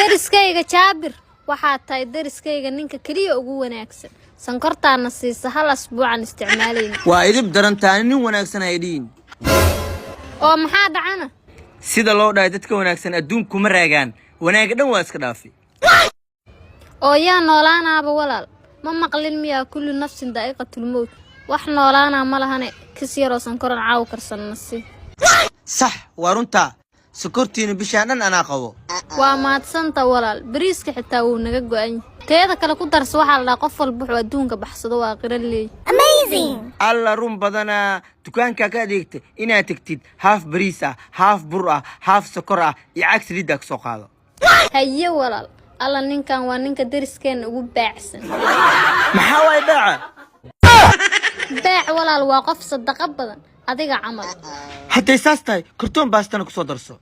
deriskayga Jaabir waxaa tahay deriskayga ninka kaliya ugu wanaagsan sankortaana siisa hal asbuucan isticmaalayna waa idib darantaan nin wanaagsan ay dhiin oo maxaa dhacana sida loo dhaay dadka wanaagsan adduunku ma raagaan wanaag dhan waa iska dhaafay oo yaa noolaanaaba walaal ma maqlin miyaa kullu nafsin daa'iqatul mawt wax noolaana ma lahane kasiyaro sankoran caaw karsanasi صح وارنتا سكرتين بشان أنا قوو وما تسنت ولا بريسك حتى ونجا جواني كذا كلا كنت رسوح على قفل بحو دونك بحصدوا آخر اللي amazing الله روم بدنا تكان كأكاديكت إنها تكتيد هاف بريسة هاف برا هاف سكرة يعكس ريدك سقاله هيا ولا الله نينكان وانينك درس كان وباعسن محاوي باع باع ولا الواقف صدق بدن أديك عمل حتى يساستاي كرتون باستنا كسودرسو